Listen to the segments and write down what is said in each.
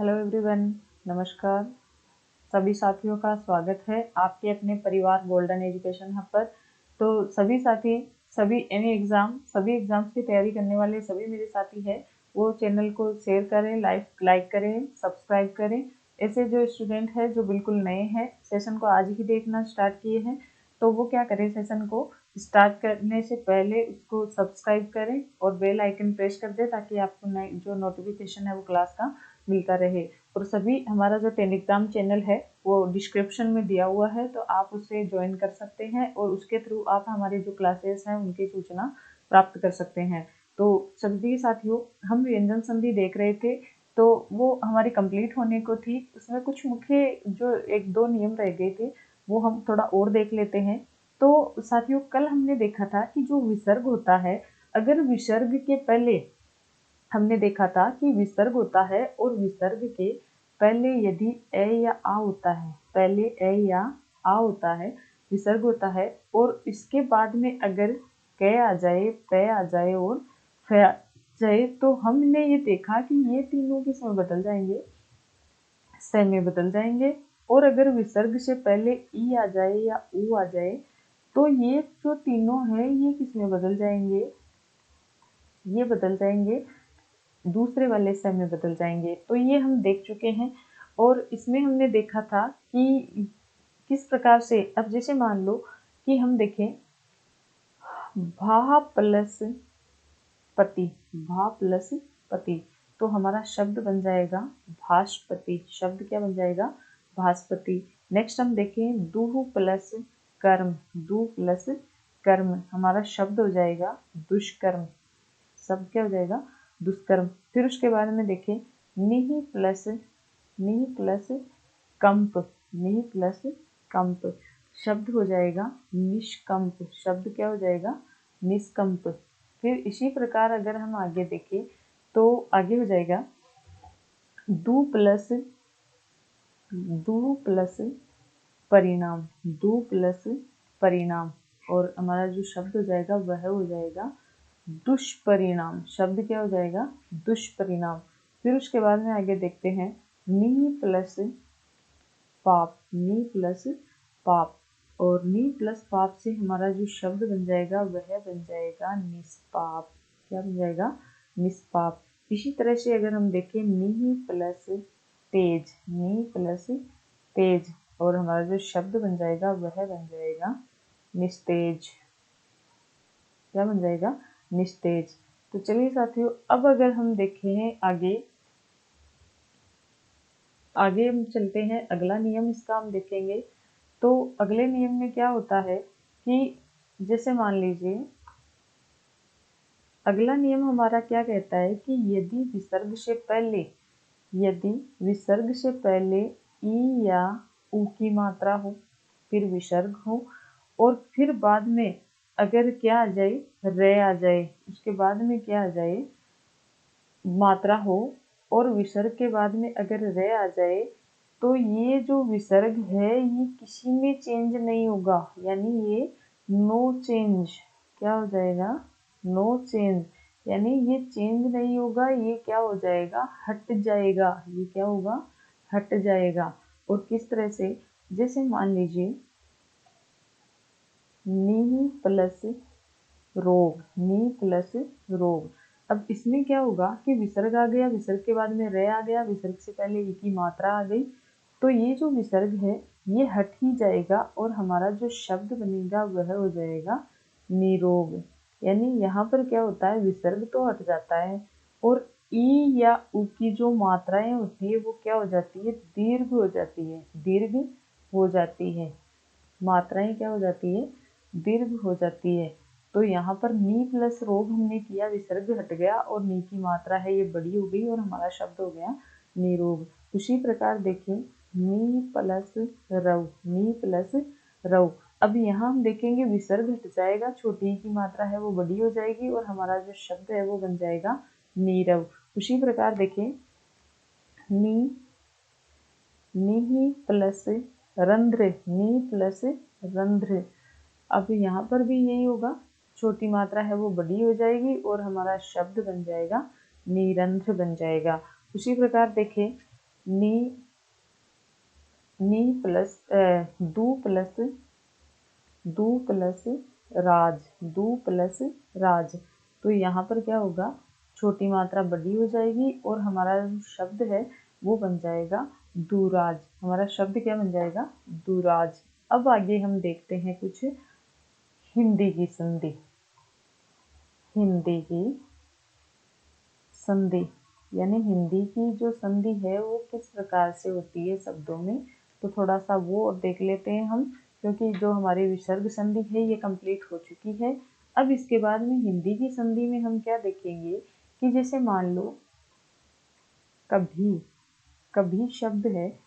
Hello everyone, नमस्कार। सभी साथियों का स्वागत है आपके अपने परिवार गोल्डन एजुकेशन हब पर। तो सभी साथी सभी एग्जाम्स की तैयारी करने वाले सभी मेरे साथी हैं, वो चैनल को शेयर करें, लाइक करें, सब्सक्राइब करें। ऐसे जो स्टूडेंट हैं जो बिल्कुल नए हैं, सेशन को आज ही देखना स्टार्ट किए हैं, तो वो क्या करें, सेशन को स्टार्ट करने से पहले उसको सब्सक्राइब करें और बेल आइकन प्रेस कर दें, ताकि आपको नए जो नोटिफिकेशन है वो क्लास का मिलता रहे। और सभी हमारा जो टेलीग्राम चैनल है वो डिस्क्रिप्शन में दिया हुआ है, तो आप उसे ज्वाइन कर सकते हैं और उसके थ्रू आप हमारे जो क्लासेस हैं उनकी सूचना प्राप्त कर सकते हैं। तो सभी साथियों, हम व्यंजन संधि देख रहे थे, तो वो हमारी कंप्लीट होने को थी। उसमें कुछ मुख्य जो एक दो नियम रह गए थे वो हम थोड़ा और देख लेते हैं। तो साथियों, कल हमने देखा था कि जो विसर्ग होता है, अगर विसर्ग के पहले हमने देखा था कि विसर्ग होता है और विसर्ग के पहले यदि ए या आ होता है, पहले ए या आ होता है, विसर्ग होता है, और इसके बाद में अगर क आ जाए, प आ जाए और फ आ जाए, तो हमने ये देखा कि ये तीनों किस में बदल जाएंगे, स में बदल जाएंगे। और अगर विसर्ग से पहले ई आ जाए या ऊ आ जाए, तो ये जो तीनों हैं ये किस में बदल जाएंगे, ये बदल जाएंगे दूसरे वाले स में बदल जाएंगे। तो ये हम देख चुके हैं, और इसमें हमने देखा था कि किस प्रकार से, अब जैसे मान लो कि हम देखें भा प्लस पति, भा प्लस पति, तो हमारा शब्द बन जाएगा भास्पति। शब्द क्या बन जाएगा, भास्पति। नेक्स्ट हम देखें दुह प्लस कर्म, दु प्लस कर्म, हमारा शब्द हो जाएगा दुष्कर्म। शब्द क्या हो जाएगा, दुष्कर्म। फिर उसके बाद में देखें निहि प्लस कंप, निहि प्लस कंप, शब्द हो जाएगा निष्कंप। शब्द क्या हो जाएगा, निष्कंप। फिर इसी प्रकार अगर हम आगे देखें तो आगे हो जाएगा दु प्लस परिणाम, दु प्लस परिणाम, और हमारा जो शब्द हो जाएगा वह हो जाएगा दुष्परिणाम। शब्द क्या हो जाएगा, दुष्परिणाम। फिर उसके बाद में आगे देखते हैं नी प्लस पाप, नी प्लस पाप, और नी प्लस पाप से हमारा जो शब्द बन जाएगा वह बन जाएगा निष्पाप। क्या बन जाएगा, निष्पाप। इसी तरह से अगर हम देखें नी प्लस तेज, नी प्लस तेज, और हमारा जो शब्द बन जाएगा वह बन जाएगा निस्तेज। क्या बन जाएगा, निस्तेज। तो चलिए साथियों, अब अगर हम देखें आगे हम चलते हैं, अगला नियम इसका हम देखेंगे। तो अगले नियम में क्या होता है कि जैसे मान लीजिए, अगला नियम हमारा क्या कहता है कि यदि विसर्ग से पहले ई या ऊ की मात्रा हो, फिर विसर्ग हो, और फिर बाद में अगर क्या आ जाए, रे आ जाए, उसके बाद में क्या आ जाए, मात्रा हो, और विसर्ग के बाद में अगर रे आ जाए, तो ये जो विसर्ग है ये किसी में चेंज नहीं होगा, यानी ये नो चेंज। क्या हो जाएगा, नो चेंज, यानी ये चेंज नहीं होगा, ये क्या हो जाएगा, हट जाएगा। ये क्या होगा, हट जाएगा। और किस तरह से, जैसे मान लीजिए नी प्लस रोग, नी प्लस रोग। अब इसमें क्या होगा कि विसर्ग आ गया, विसर्ग के बाद में रे आ गया, विसर्ग से पहले ई की मात्रा आ गई, तो ये जो विसर्ग है ये हट ही जाएगा, और हमारा जो शब्द बनेगा वह हो जाएगा निरोग। यानी यहाँ पर क्या होता है, विसर्ग तो हट जाता है, और ई या उ की जो मात्राएं होती है वो क्या हो जाती है, दीर्घ हो जाती है, दीर्घ हो जाती है। मात्राएं क्या हो जाती है, दीर्घ हो जाती है। तो यहाँ पर नी प्लस रोग हमने किया, विसर्ग हट गया और नी की मात्रा है ये बड़ी हो गई, और हमारा शब्द हो गया निरोग। उसी प्रकार देखिए नी प्लस रव, नी प्लस रव। अब यहाँ हम देखेंगे विसर्ग हट जाएगा, छोटी की मात्रा है वो बड़ी हो जाएगी, और हमारा जो शब्द है वो बन जाएगा नीरव। उसी प्रकार देखें नी प्लस रंध्र, नी प्लस रंध्र। अब यहाँ पर भी यही होगा, छोटी मात्रा है वो बड़ी हो जाएगी, और हमारा शब्द बन जाएगा निरंध्र बन जाएगा। उसी प्रकार देखें नी, नी प्लस दू प्लस राज, दू प्लस राज। तो यहाँ पर क्या होगा, छोटी मात्रा बड़ी हो जाएगी और हमारा जो शब्द है वो बन जाएगा दुराज। हमारा शब्द क्या बन जाएगा, दुराज। अब आगे हम देखते हैं कुछ हिंदी की संधि। हिंदी की संधि यानी हिंदी की जो संधि है वो किस प्रकार से होती है शब्दों में, तो थोड़ा सा वो और देख लेते हैं हम, क्योंकि जो हमारी विसर्ग संधि है ये कंप्लीट हो चुकी है। अब इसके बाद में हिंदी की संधि में हम क्या देखेंगे कि जैसे मान लो कभी, कभी शब्द है,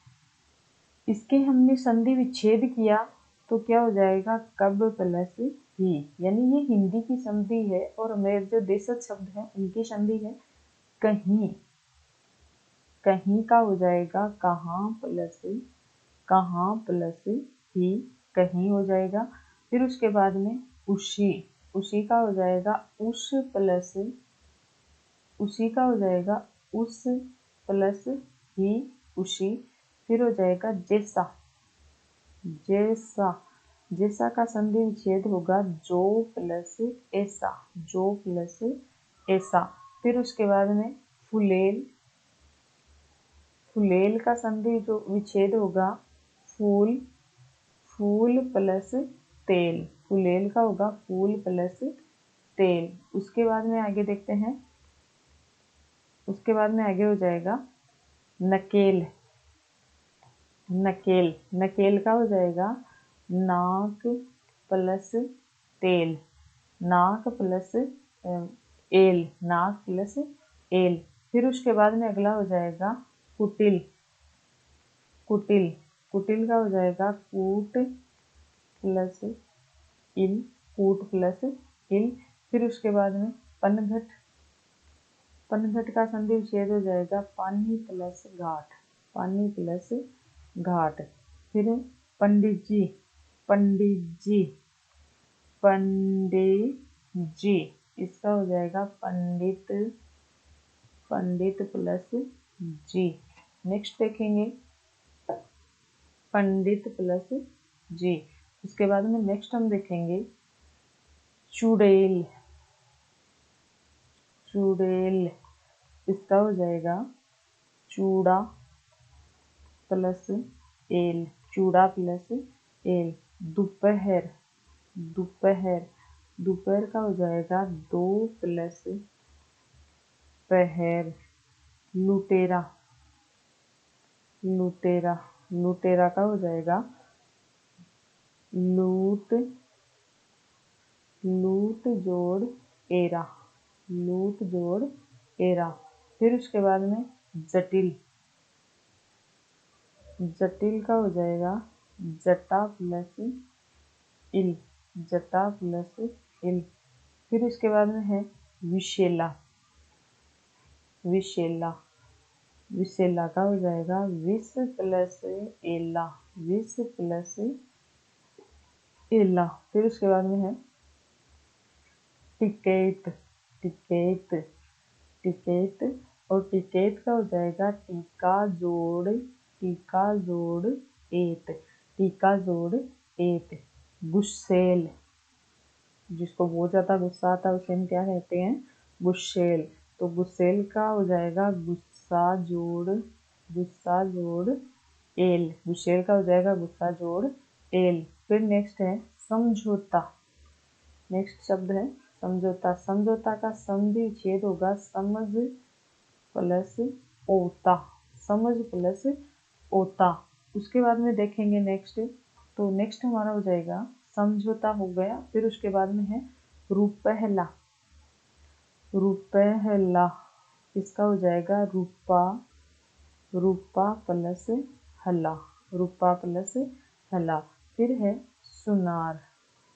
इसके हमने संधि विच्छेद किया तो क्या हो जाएगा, कब प्लस ही, यानी ये हिंदी की संधि है। और मेरे जो देशज शब्द हैं उनकी संधि है कहीं, कहीं का हो जाएगा कहाँ प्लस ही, कहीं हो जाएगा। फिर उसके बाद में उसी, उसी का हो जाएगा उस प्लस, उसी का हो जाएगा उस प्लस ही, उसी। फिर हो जाएगा जैसा, जैसा, जैसा का संधि विच्छेद होगा जो प्लस ऐसा, जो प्लस ऐसा। फिर उसके बाद में फुलेल, फुलेल का संधि जो विच्छेद होगा फूल, फूल प्लस तेल, फुलेल का होगा फूल प्लस तेल। उसके बाद में आगे देखते हैं, उसके बाद में आगे हो जाएगा नकेल, नकेल, नकेल का हो जाएगा नाक प्लस तेल, नाक प्लस एल, नाक प्लस एल। फिर उसके बाद में अगला हो जाएगा कुटिल, कुटिल, कुटिल का हो जाएगा कूट प्लस इल, कूट प्लस इल। फिर उसके बाद में पनघट, पनघट का संधि विच्छेद हो जाएगा पानी प्लस घाट, पानी प्लस घाट। फिर पंडित जी, पंडित जी, पंडित जी, इसका हो जाएगा पंडित, पंडित प्लस जी। नेक्स्ट देखेंगे पंडित प्लस जी। उसके बाद में नेक्स्ट हम देखेंगे चुड़ैल, चुड़ैल, इसका हो जाएगा चूड़ा प्लस एल, चूड़ा प्लस एल। दोपहर, दोपहर, दोपहर का हो जाएगा दो प्लस पहर। लुटेरा, लुटेरा, लुटेरा का हो जाएगा लूट, लूट जोड़ एरा, लूट जोड़ एरा। फिर उसके बाद में जटिल, जटिल का हो जाएगा जटा प्लस इल, जटा प्लस इल। फिर उसके बाद में है विशेला, विशेला, विशेला का हो जाएगा विस प्लस एला, विस प्लस एला। फिर उसके बाद में है टिकेट, टिकेट, टिकेट, और टिकेट का हो जाएगा टीका जोड़, टीका जोड़ एत, टीका जोड़ एत। गुस्सेल, जिसको बहुत ज़्यादा गुस्सा आता है उसे हम क्या कहते हैं, गुस्सेल। तो गुस्सेल का हो जाएगा गुस्सा जोड़, गुस्सा जोड़ एल, गुस्सेल का हो जाएगा गुस्सा जोड़ एल। फिर नेक्स्ट है समझौता, नेक्स्ट शब्द है समझौता। समझौता का संधि विच्छेद होगा समझ प्लस ओता, समझ प्लस ओता। उसके बाद में देखेंगे नेक्स्ट, तो नेक्स्ट हमारा हो जाएगा समझौता हो गया। फिर उसके बाद में है रुपहला, रुपहला, इसका हो जाएगा रूपा, रूपा प्लस हला, रूपा प्लस हला। फिर है सुनार,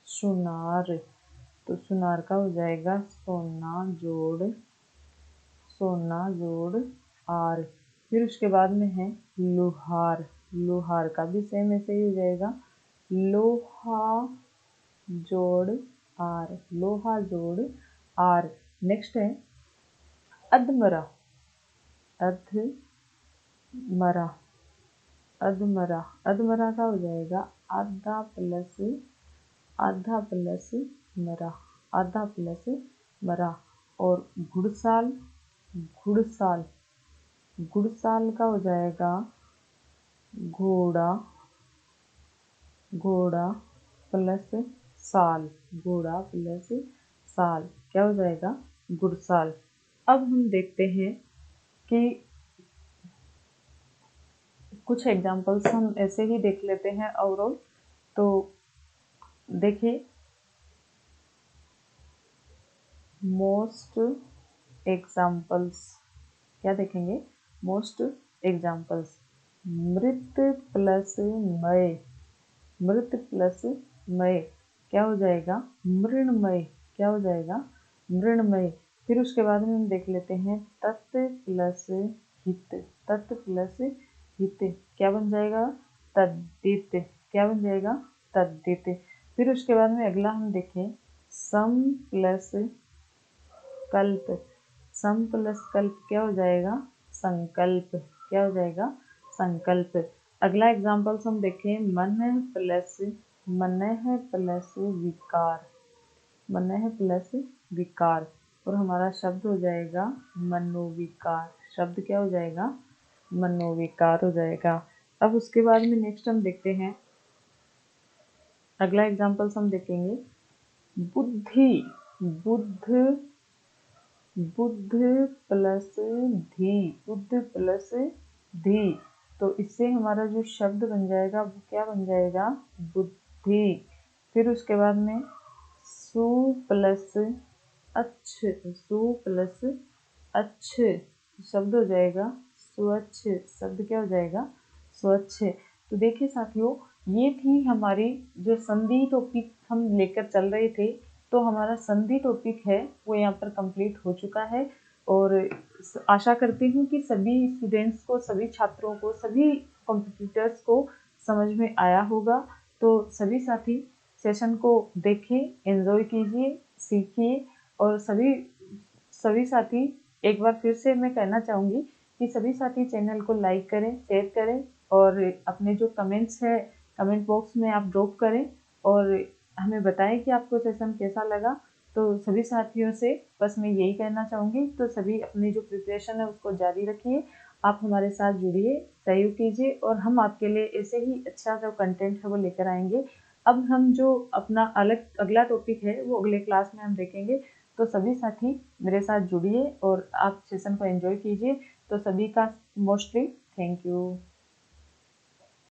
सुनार, तो सुनार का हो जाएगा सोना जोड़, सोना जोड़ आर। फिर उसके बाद में है लोहार, लोहार का भी सेम ऐसे ही हो जाएगा लोहा जोड़ आर, लोहा जोड़ आर। नेक्स्ट है अधमरा, अधमरा, मरा, अधमरा, अधमरा का हो जाएगा आधा प्लस मरा, आधा प्लस मरा। और घुड़साल, घुड़साल, घुड़साल का हो जाएगा घोड़ा, घोड़ा प्लस साल, घोड़ा प्लस साल क्या हो जाएगा घुड़साल। अब हम देखते हैं कि कुछ एग्जाम्पल्स हम ऐसे ही देख लेते हैं ओवरऑल। तो देखिए, मोस्ट एग्जाम्पल्स क्या देखेंगे, मोस्ट एग्जाम्पल्स, मृत प्लस मय, मृत प्लस मय क्या हो जाएगा मृणमय, क्या हो जाएगा मृणमय। फिर उसके बाद में हम देख लेते हैं तत् प्लस हित, तत् प्लस हित क्या बन जाएगा तद्दित, क्या बन जाएगा तद्दित। फिर उसके बाद में अगला हम देखें सम प्लस कल्प, सम प्लस कल्प क्या हो जाएगा संकल्प, क्या हो जाएगा संकल्प। अगला एग्जाम्पल्स हम देखें मन प्लस विकार, मन प्लस विकार और हमारा शब्द हो जाएगा मनोविकार, शब्द क्या हो जाएगा मनोविकार हो जाएगा। अब उसके बाद में नेक्स्ट हम देखते हैं, अगला एग्जाम्पल्स हम देखेंगे बुद्धि, बुद्ध, बुद्ध प्लस धी, बुद्ध प्लस धी। तो इससे हमारा जो शब्द बन जाएगा वो क्या बन जाएगा बुद्धि। फिर उसके बाद में सु प्लस अच्छ, सु प्लस अच्छ शब्द हो जाएगा स्वच्छ, शब्द क्या हो जाएगा स्वच्छ। तो देखिए साथियों, ये थी हमारी जो संधि टॉपिक हम लेकर चल रहे थे। तो हमारा संधि टॉपिक है वो यहाँ पर कंप्लीट हो चुका है और आशा करती हूँ कि सभी स्टूडेंट्स को, सभी छात्रों को, सभी कॉम्पिटिटर्स को समझ में आया होगा। तो सभी साथी सेशन को देखें, एंजॉय कीजिए, सीखिए और सभी साथी, एक बार फिर से मैं कहना चाहूँगी कि सभी साथी चैनल को लाइक करें, शेयर करें और अपने जो कमेंट्स है कमेंट बॉक्स में आप ड्रॉप करें और हमें बताएं कि आपको सेशन कैसा लगा। तो सभी साथियों से बस मैं यही कहना चाहूँगी, तो सभी अपनी जो प्रिपरेशन है उसको जारी रखिए, आप हमारे साथ जुड़िए, सहयोग कीजिए और हम आपके लिए ऐसे ही अच्छा जो कंटेंट है वो लेकर आएंगे। अब हम जो अपना अगला टॉपिक है वो अगले क्लास में हम देखेंगे। तो सभी साथी मेरे साथ जुड़िए और आप सेशन को एंजॉय कीजिए। तो सभी का मोस्टली थैंक यू।